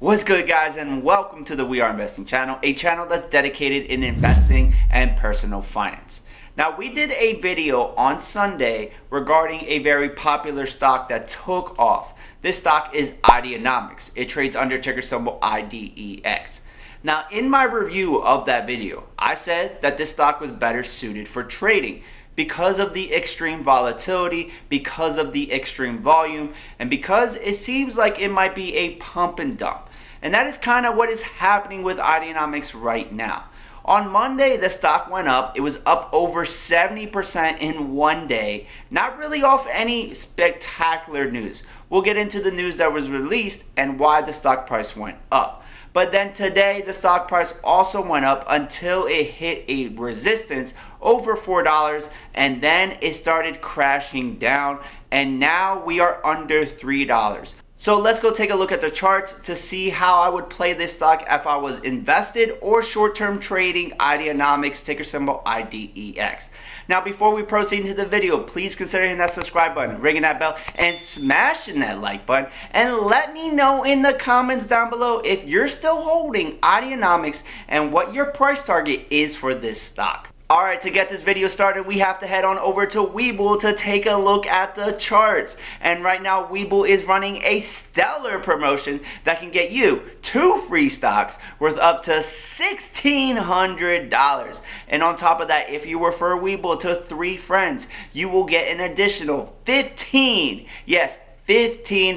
What's good, guys, and welcome to the We Are Investing channel, a channel that's dedicated in investing and personal finance. Now, we did a video on Sunday regarding a very popular stock that took off. This stock is Ideanomics. It trades under ticker symbol IDEX. Now, in my review of that video, I said that this stock was better suited for trading because of the extreme volatility, because of the extreme volume, and because it seems like it might be a pump and dump. And that is kind of what is happening with Ideanomics right now. On Monday, the stock went up. It was up over 70% in one day. Not really off any spectacular news. We'll get into the news that was released and why the stock price went up. But then today, the stock price also went up until it hit a resistance over $4, and then it started crashing down, and now we are under $3. So let's go take a look at the charts to see how I would play this stock if I was invested or short-term trading Ideanomics, ticker symbol IDEX. Now, before we proceed into the video, please consider hitting that subscribe button, ringing that bell, and smashing that like button. And let me know in the comments down below if you're still holding Ideanomics and what your price target is for this stock. Alright, to get this video started, we have to head on over to Webull to take a look at the charts. And right now, Webull is running a stellar promotion that can get you 2 free stocks worth up to $1,600. And on top of that, if you refer Webull to 3 friends, you will get an additional 15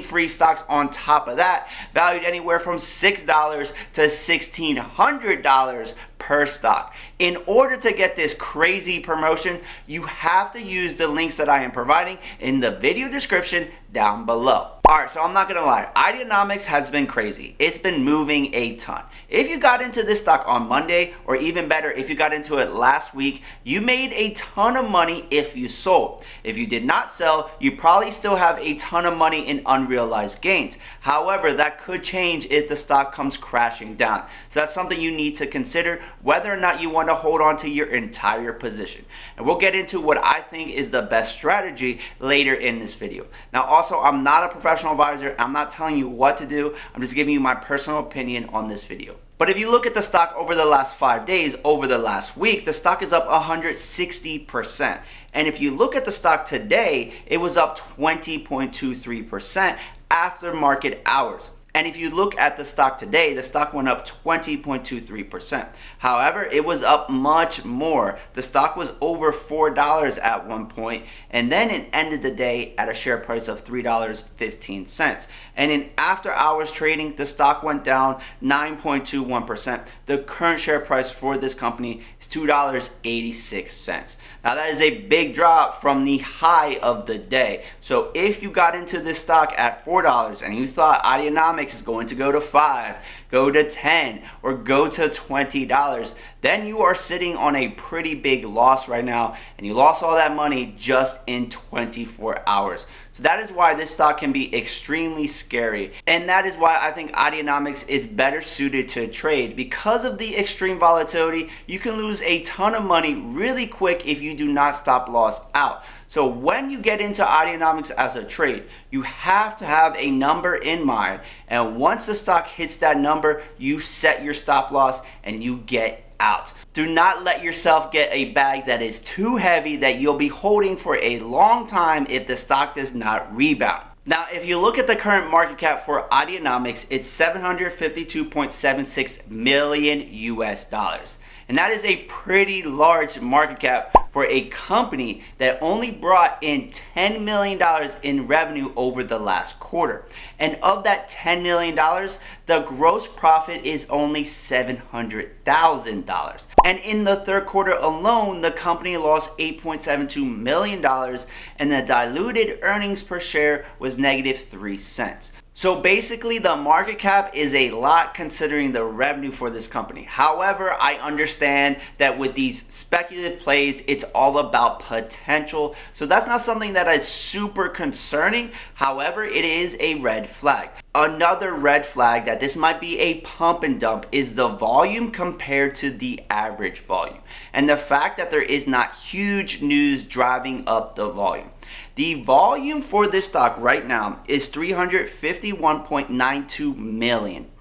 free stocks on top of that, valued anywhere from $6 to $1,600 per stock. In order to get this crazy promotion, you have to use the links that I am providing in the video description down below. Alright, so I'm not gonna lie, Ideanomics has been crazy. It's been moving a ton. If you got into this stock on Monday, or even better, if you got into it last week, you made a ton of money if you sold. If you did not sell, you probably still have a ton of money in unrealized gains. However, that could change if the stock comes crashing down. So that's something you need to consider, whether or not you want to hold on to your entire position. And we'll get into what I think is the best strategy later in this video. Now, also, I'm not a professional advisor. I'm not telling you what to do. I'm just giving you my personal opinion on this video. But if you look at the stock over the last 5 days, over the last week, the stock is up 160%. And if you look at the stock today, it was up 20.23% after market hours. And if you look at the stock today, the stock went up 20.23%. However, it was up much more. The stock was over $4 at one point, and then it ended the day at a share price of $3.15. And in after hours trading, the stock went down 9.21%. The current share price for this company is $2.86. Now, that is a big drop from the high of the day. So if you got into this stock at $4 and you thought Ideanomics is going to go to $5, go to $10, or go to $20, then you are sitting on a pretty big loss right now, and you lost all that money just in 24 hours. So that is why this stock can be extremely scary, and that is why I think Ideanomics is better suited to trade. Because of the extreme volatility, you can lose a ton of money really quick if you do not stop loss out. So when you get into Ideanomics as a trade, you have to have a number in mind, and once the stock hits that number, you set your stop loss and you get out. Do not let yourself get a bag that is too heavy that you'll be holding for a long time if the stock does not rebound. Now, if you look at the current market cap for Ideanomics, it's $752.76 million US dollars. And that is a pretty large market cap for a company that only brought in $10 million in revenue over the last quarter. And of that $10 million, the gross profit is only $700,000. And in the third quarter alone, the company lost $8.72 million, and the diluted earnings per share was -3 cents. So basically, the market cap is a lot considering the revenue for this company. However, I understand that with these speculative plays, it's all about potential. So that's not something that is super concerning. However, it is a red flag. Another red flag that this might be a pump and dump is the volume compared to the average volume, and the fact that there is not huge news driving up the volume. The volume for this stock right now is 351.92 million.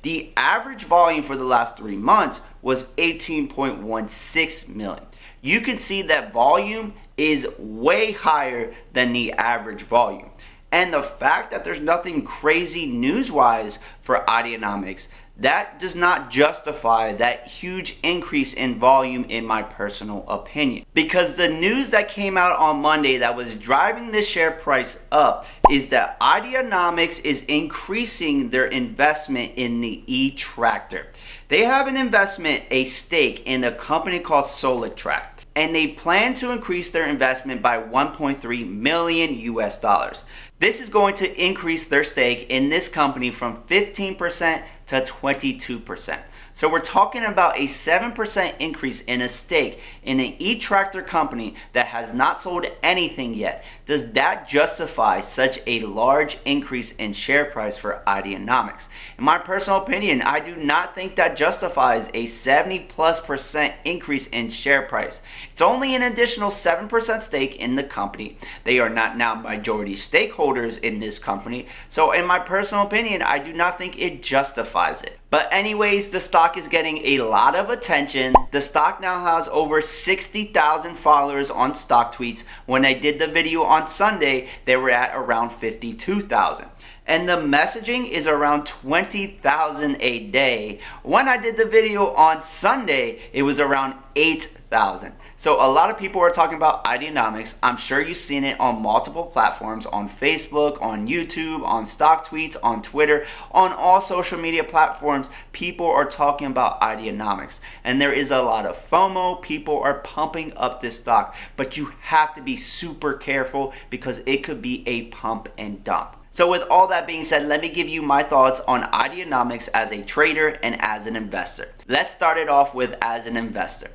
The average volume for the last 3 months was 18.16 million. You can see that volume is way higher than the average volume. And the fact that there's nothing crazy news-wise for Ideanomics, that does not justify that huge increase in volume in my personal opinion. Because the news that came out on Monday that was driving the share price up is that Ideanomics is increasing their investment in the e-tractor. They have an investment, a stake in a company called Solictrack, and they plan to increase their investment by 1.3 million US dollars. This is going to increase their stake in this company from 15% to 22%. So we're talking about a 7% increase in a stake in an e-tractor company that has not sold anything yet. Does that justify such a large increase in share price for Ideanomics? In my personal opinion, I do not think that justifies a 70+% increase in share price. It's only an additional 7% stake in the company. They are not now majority stakeholders in this company. So in my personal opinion, I do not think it justifies it. But anyways, the stock is getting a lot of attention. The stock now has over 60,000 followers on StockTwits. When I did the video on Sunday, they were at around 52,000. And the messaging is around 20,000 a day. When I did the video on Sunday, it was around 8,000. So a lot of people are talking about Ideanomics. I'm sure you've seen it on multiple platforms, on Facebook, on YouTube, on StockTwits, on Twitter, on all social media platforms. People are talking about Ideanomics. And there is a lot of FOMO. People are pumping up this stock. But you have to be super careful because it could be a pump and dump. So with all that being said, let me give you my thoughts on Ideanomics as a trader and as an investor. Let's start it off with as an investor.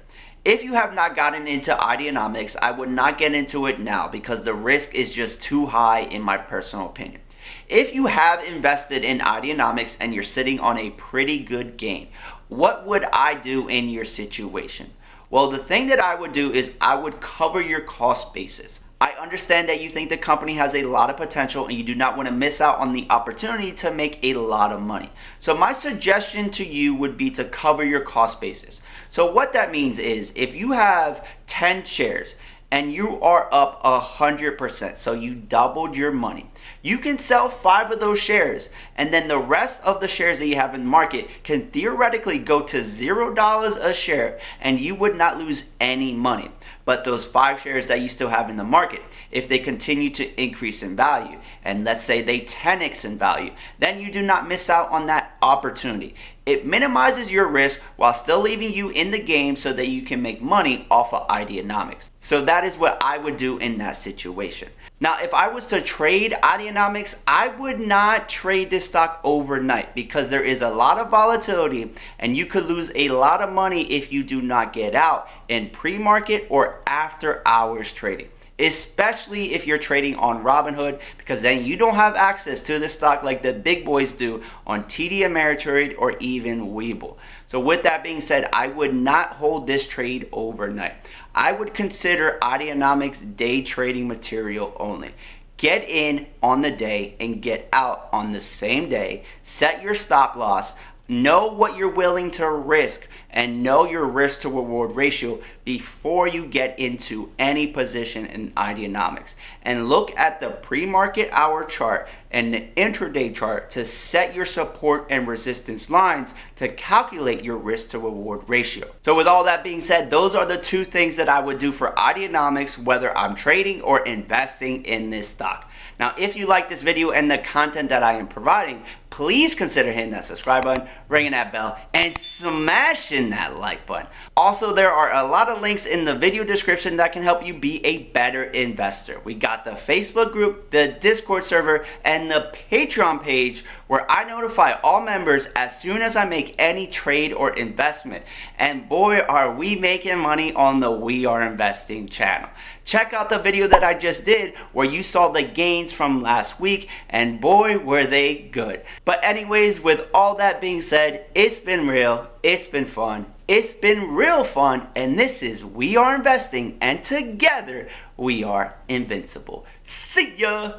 If you have not gotten into Ideanomics, I would not get into it now because the risk is just too high in my personal opinion. If you have invested in Ideanomics and you're sitting on a pretty good gain, what would I do in your situation? Well, the thing that I would do is I would cover your cost basis. I understand that you think the company has a lot of potential and you do not want to miss out on the opportunity to make a lot of money. So my suggestion to you would be to cover your cost basis. So what that means is if you have 10 shares and you are up 100%, so you doubled your money, you can sell 5 of those shares and then the rest of the shares that you have in the market can theoretically go to $0 a share and you would not lose any money. But those 5 shares that you still have in the market, if they continue to increase in value, and let's say they 10x in value, then you do not miss out on that opportunity. It minimizes your risk while still leaving you in the game so that you can make money off of Ideanomics. So that is what I would do in that situation. Now, if I was to trade Ideanomics, I would not trade this stock overnight because there is a lot of volatility and you could lose a lot of money if you do not get out in pre-market or after hours trading. Especially if you're trading on Robinhood, because then you don't have access to the stock like the big boys do on TD Ameritrade or even Webull. So with that being said, I would not hold this trade overnight. I would consider Ideanomics day trading material only. Get in on the day and get out on the same day. Set your stop loss. Know what you're willing to risk and know your risk to reward ratio before you get into any position in Ideanomics. And look at the pre-market hour chart and the intraday chart to set your support and resistance lines to calculate your risk to reward ratio. So with all that being said, those are the 2 things that I would do for Ideanomics, whether I'm trading or investing in this stock. Now, if you like this video and the content that I am providing, please consider hitting that subscribe button, ringing that bell, and smashing that like button. Also, there are a lot of links in the video description that can help you be a better investor. We got the Facebook group, the Discord server, and the Patreon page where I notify all members as soon as I make any trade or investment. And boy, are we making money on the We Are Investing channel. Check out the video that I just did where you saw the gains from last week, and boy, were they good. But anyways, with all that being said, it's been real, it's been fun, it's been real fun, and this is We Are Investing, and together we are invincible. See ya!